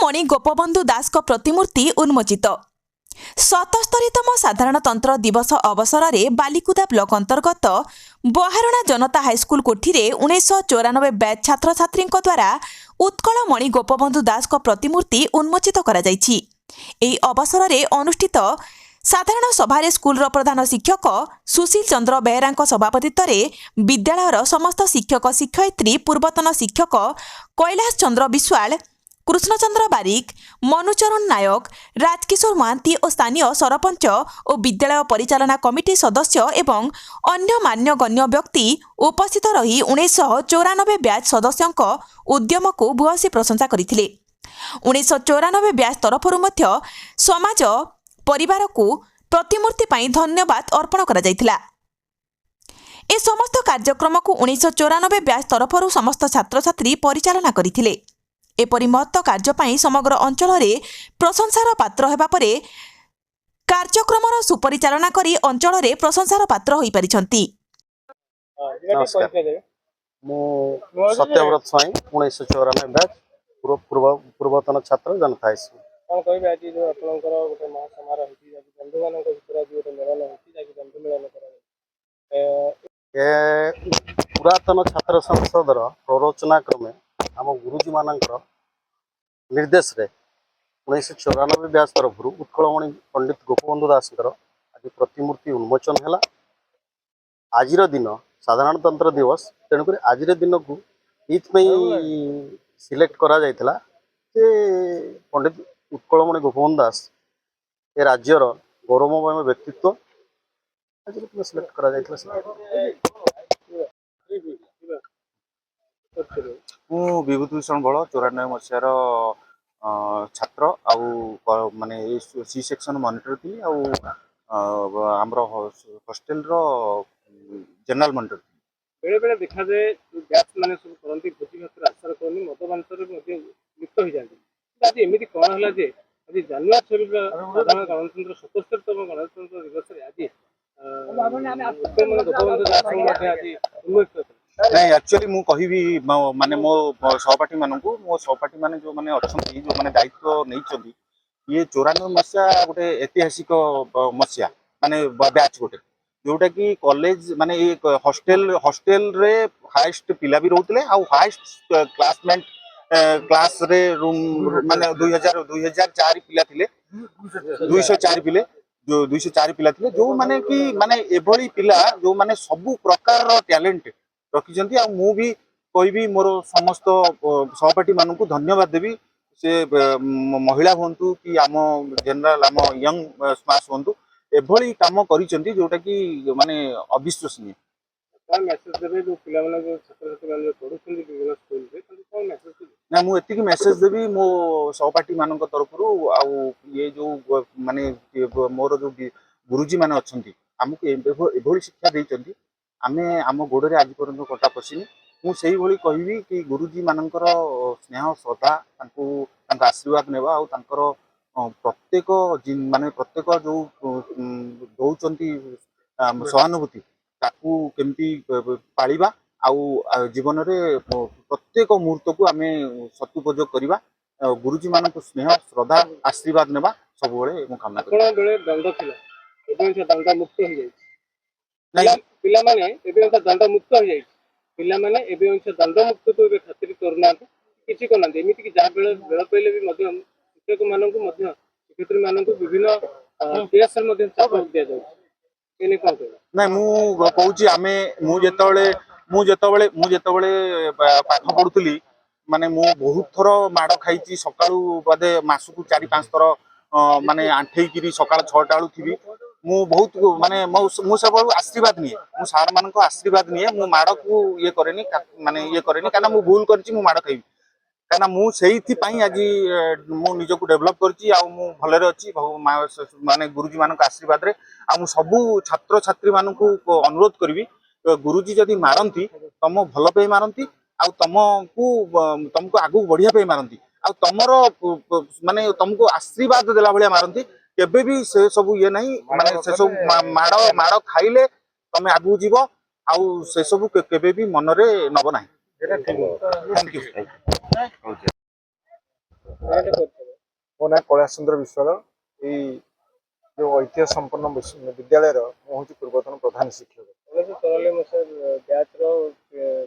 मणि गोपबंधु दास को प्रतिमूर्ति उन्मोचित 77तम साधारणतंत्र दिवस अवसर में बालिकुदा ब्लॉक अंतर्गत बहारणा जनता हाईस्कल कोठी 1994 बैच छात्र छात्री द्वारा उत्कल मणि गोपबंधु दास को प्रतिमूर्ति उन्मोचित करा जायछि। एही अवसर में अनुष्ठित साधारण सभारे स्कूल प्रधान शिक्षक सुशील चंद्र बेहरा सभापतित्व में विद्यालयर समस्त शिक्षक शिक्षयित्री पूर्वतन शिक्षक कैलाश चंद्र विश्वाल कृष्णचंद्र बारिक मनुचरण नायक राजकिशोर महांती और स्थानीय सरपंच और विद्यालय परिचालना कमिटी सदस्य एवं अन्य मान्यगण्य व्यक्ति उपस्थित रही 1994 ब्याच सदस्यों उद्यम को भूयसी प्रशंसा करथिले। 1994 ब्याच तरफरु मध्य समाज परिवार को प्रतिमूर्ति पाई धन्यवाद अर्पण करा जायथिला। ए समस्त कार्यक्रम को 1994 ब्याच तरफरु समस्त छात्र छात्री परिचालना करथिले। एपरी महत्व कार्य समग्र अंचल में प्रशंसार पात्र होगा परे कार्यक्रम सुपरिचालना करी अंचल में प्रशंसार पात्र हो पारिछंती। सत्यव्रत स्वाई 1994 बैच पूर्वतन छात्र जनता हाईस्कल कौन कहबे आज जो आपनकर गोटे महासमारोह होती जाकी बंधु मानक भितर आज गोटे मेलन होती जाकी बंधु मिलन करा ए पुरातन छात्र संसदर प्ररोचना क्रमे आम गुरुजी मानकर निर्देश रे 1994 ब्याच तरफ उत्कलमणि पंडित गोपबंधु दास आज प्रतिमूर्ति उन्मोचन है। आज दिन साधारणतंत्र दिवस तेणुक आज दिन को ये सिलेक्ट करा जायतिला जे पंडित उत्कलमणि गोपबंधु दास ए राज्यर गौरवमय व्यक्तित्व आज सिलेक्ट करा जायतिला। मु विभूतिभूषण बल 94 मसीहार छात्र आउ माने सी सेक्शन मॉनिटर थी आमर हॉस्टल रो जनरल मॉनिटर थी। बेले बेले देखा जाए बैच माने सब करंती भोजी भात आचार करनी मतबांतर मध्ये लिप्त हो जाती। आज एमिति कोन हला जे आज जानुआरी 26 साधारण गणतंत्र 77तम गणतंत्र दिवस रे आज उत्कलमणि गोपबंधु दास मध्ये आज उन्मोचित नहीं एक्चुअली मु कहिबी माने मो सहपाठी मानकु मो सहपाठी माने जो माने अछंती जो माने दायित्व नैचंती ये 94 मसिया गोटे ऐतिहासिक मसिया माने बैच गोटे जोटा कि कॉलेज माने एक हॉस्टल रे हाईएस्ट पिला भी रहउतले आ हाईएस्ट क्लासमेट क्लास रे रूम माने 2004 पिला थिले 204 पिले जो 204 पिला थिले जो माने कि माने एभली पिला जो माने सब प्रकार रो टैलेंट रखिछंती आ मु भी कहबी मोर समस्त सहपाठी मानकु धन्यवाद देवी से महिला होंतु कि आम जनरल आम यंग स्मार्ट होंतु एभली काम करिछंती जोटा कि माने अविश्वसनीय। कौन मैसेज देबे जो पिला वाला जो छात्र छात्री माने पढुछंती विभिन्न स्कूल रे कौन मैसेज देबे ना मु एतिकी मैसेज देबी मो सहपाठी मानक तरफरु आ ये जो माने मोर जो गुरुजी माने अछंती हमकु एभली शिक्षा देइछंती आमे आम गोड़े आज पर्यंत कटा पशिनी मु सेही भली कहबी कि गुरुजी मानकर स्नेह श्रद्धा आशीर्वाद नेबा आ तांकर प्रत्येक माने प्रत्येक जो दौचंती सहानुभूति ताकू केमती पालिबा आउ जीवन रे प्रत्येक मुहूर्त को आमे सदुपयोग करबा गुरुजी मानक स्नेह श्रद्धा आशीर्वाद नेबा सब बेले मु कामना कोन बेले दंड थिला एबे से दंड मुक्त हो जाय नहीं पिला माने एबे से दंड मुक्त हो जाय पिला माने एबे से दंड मुक्त तो एबे खातिर करना किछि कोना एमिति कि जा बेले बेल पहिले भी मध्य शिक्षक मानकु मध्य शिक्षयित्री मानकु विभिन्न केस मध्य चाप दिया जाय एने कोन नहीं मु कहूची आमे मु जेतबेले पाठ पढुतली माने मु बहुत थर माड़ खाइची सकाळू बदे मासकु 4-5 थर माने आंठेई किरी सकाळ 6टा आलू थी मु बहुत माने मु सब आशीर्वाद निये मु सार मानको आशीर्वाद निये मु माड़ को ये करेनी माने ये करेनी काना मु भूल करची मु माड़ खाइबी काना मु सेही पई आज मु निज को डेवलप करची आ मु भले रे अछि माने गुरुजी मानको आशीर्वाद रे आ मु सब छात्र छात्री मानको अनुरोध करबी गुरुजी जदी मारंती तम भल पे मारंती आ तुमको आगु बढ़िया पे मारंती आ तमरो माने तुमको आशीर्वाद देला भलिया मारंती केबे भी से सब ये नहीं माने से सब माड़ खाइले तमे आगु जीवो आ से सब केबे भी मन रे नब नाही। Thank you. ମୋ ନାଁ କୈଳାସ ଚନ୍ଦ୍ର ବିଶ୍ୱାଳ। ଏଇ ଯେଉଁ ଐତିହ୍ୟ ସମ୍ପନ୍ନ ବିଦ୍ୟାଳୟର ମୁଁ ହେଉଛି ପୂର୍ବତନ ପ୍ରଧାନ ଶିକ୍ଷକ। 1994 ମସିହା ବ୍ୟାଚ୍ର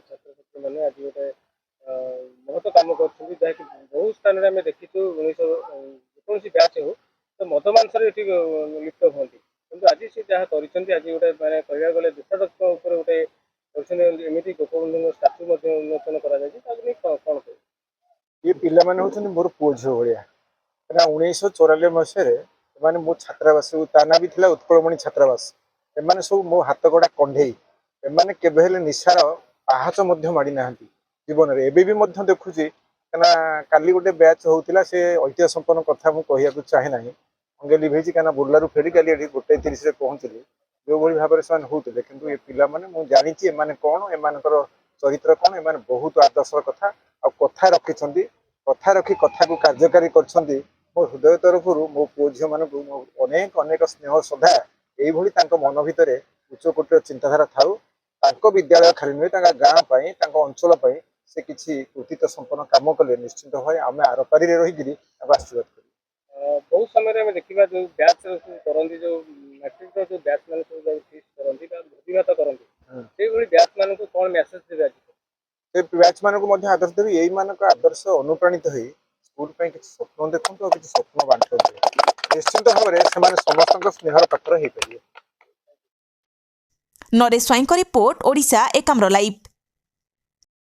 ଛାତ୍ରଛାତ୍ରୀମାନେ ଆଜି ଗୋଟେ ମହତ କାମ କରୁଛନ୍ତି, ଯାହାକି ବହୁ ସ୍ଥାନରେ ଆମେ ଦେଖିଛୁ। ଯେକୌଣସି ବ୍ୟାଚ୍ ହଉ ତ ମଦ ମାଂସରେ ଏଠି ଲିପ୍ତ ହୁଅନ୍ତି, କିନ୍ତୁ ଆଜି ସେ ଯାହା କରିଛନ୍ତି, ଆଜି ଗୋଟେ ମାନେ କହିବାକୁ ଗଲେ ଦେଶାତ୍ମକ ଉପରେ ଗୋଟେ କରିଛନ୍ତି। ଏମିତି ଗୋପବନ୍ଧୁଙ୍କ ଷ୍ଟାଚ୍ୟୁ ମଧ୍ୟ ଉନ୍ମୋଚନ କରାଯାଇଛି। ତାକୁ ନେଇ କ'ଣ କହିବେ? ଏ ପିଲାମାନେ ହେଉଛନ୍ତି ମୋର ପୁଅ ଝିଅ ଭଳିଆ। କାହିଁକିନା 1994 ମସିହାରେ ଏମାନେ ମୋ ଛାତ୍ରାବାସ, ତା ନାଁ ବି ଥିଲା ଉତ୍କଳମଣି ଛାତ୍ରାବାସ। ଏମାନେ ସବୁ ମୋ ହାତ ଗଡ଼ା କଣ୍ଢେଇ। ଏମାନେ କେବେ ହେଲେ ନିଶାର ପାହାଚ ମଧ୍ୟ ମାଡ଼ି ନାହାନ୍ତି ଜୀବନରେ। ଏବେ ବି ମଧ୍ୟ ଦେଖୁଛି, କାହିଁକିନା କାଲି ଗୋଟେ ବ୍ୟାଚ୍ ହଉଥିଲା, ସେ ଐତିହ୍ୟ ସମ୍ପନ୍ନ କଥା ମୁଁ କହିବାକୁ ଚାହେଁ ନାହିଁ, ଅଙ୍ଗେ ଲିଭେଇଛି। କାହିଁକିନା ବୁର୍ଲାରୁ ଫେରି କାଲି ଏଠି 1:30ରେ ପହଞ୍ଚିଲି। ଯେଉଁଭଳି ଭାବରେ ସେମାନେ ହଉଥିଲେ, କିନ୍ତୁ ଏ ପିଲାମାନେ, ମୁଁ ଜାଣିଛି ଏମାନେ କ'ଣ, ଏମାନଙ୍କର ଚରିତ୍ର କ'ଣ। ଏମାନେ ବହୁତ ଆଦର୍ଶର କଥା ଆଉ କଥା ରଖିଛନ୍ତି, କଥା ରଖି କଥାକୁ କାର୍ଯ୍ୟକାରୀ କରିଛନ୍ତି। ମୋ ହୃଦୟ ତରଫରୁ ମୋ ପୁଅ ଝିଅମାନଙ୍କୁ ମୋ ଅନେକ ଅନେକ ସ୍ନେହ ଶ୍ରଦ୍ଧା। ଏଇଭଳି ତାଙ୍କ ମନ ଭିତରେ ଉଚ୍ଚ କୋଟିର ଚିନ୍ତାଧାରା ଥାଉ। ତାଙ୍କ ବିଦ୍ୟାଳୟ ଖାଲି ନୁହେଁ, ତାଙ୍କ ଗାଁ ପାଇଁ, ତାଙ୍କ ଅଞ୍ଚଳ ପାଇଁ ସେ କିଛି କୃତିତ୍ୱ ସମ୍ପନ୍ନ କାମ କଲେ ନିଶ୍ଚିତ ଭାବେ ଆମେ ଆରପାରିରେ ରହିକିରି ତାଙ୍କୁ ଆଶୀର୍ବାଦ କରିବୁ। ବହୁତ ସମୟରେ ଆମେ ଦେଖିବା, ଯେଉଁ ବ୍ୟାଚ୍ କରନ୍ତି, ଯେଉଁ ମାଟ୍ରିକର ଯେଉଁ ବ୍ୟାଚ୍ ମାନେ ସବୁ ଯେଉଁ ଫିଷ୍ଟ କରନ୍ତି ବା ଭୋଜିଭାତ କରନ୍ତି, ସେଇଭଳି ବ୍ୟାଚ୍ ମାନଙ୍କୁ କ'ଣ ମେସେଜ ଦେବେ ଆଜି? ସେ ବ୍ୟାଚ୍ ମାନଙ୍କୁ ମଧ୍ୟ ଆଦର୍ଶ ଦେବି। ଏଇମାନଙ୍କ ଆଦର୍ଶ ଅନୁପ୍ରାଣିତ ହୋଇ ସ୍କୁଲ ପାଇଁ କିଛି ସ୍ୱପ୍ନ ଦେଖନ୍ତୁ ଆଉ କିଛି ସ୍ୱପ୍ନ ବାଣ୍ଟନ୍ତୁ। ନିଶ୍ଚିନ୍ତ ଭାବରେ ସେମାନେ ସମସ୍ତଙ୍କ ସ୍ନେହର ପାତ୍ର ହେଇପାରିବେ। ନରେଶ ସ୍ୱାଇଁଙ୍କ ରିପୋର୍ଟ, ଓଡ଼ିଶା ଏକାମ୍ର ଲାଇଭ୍।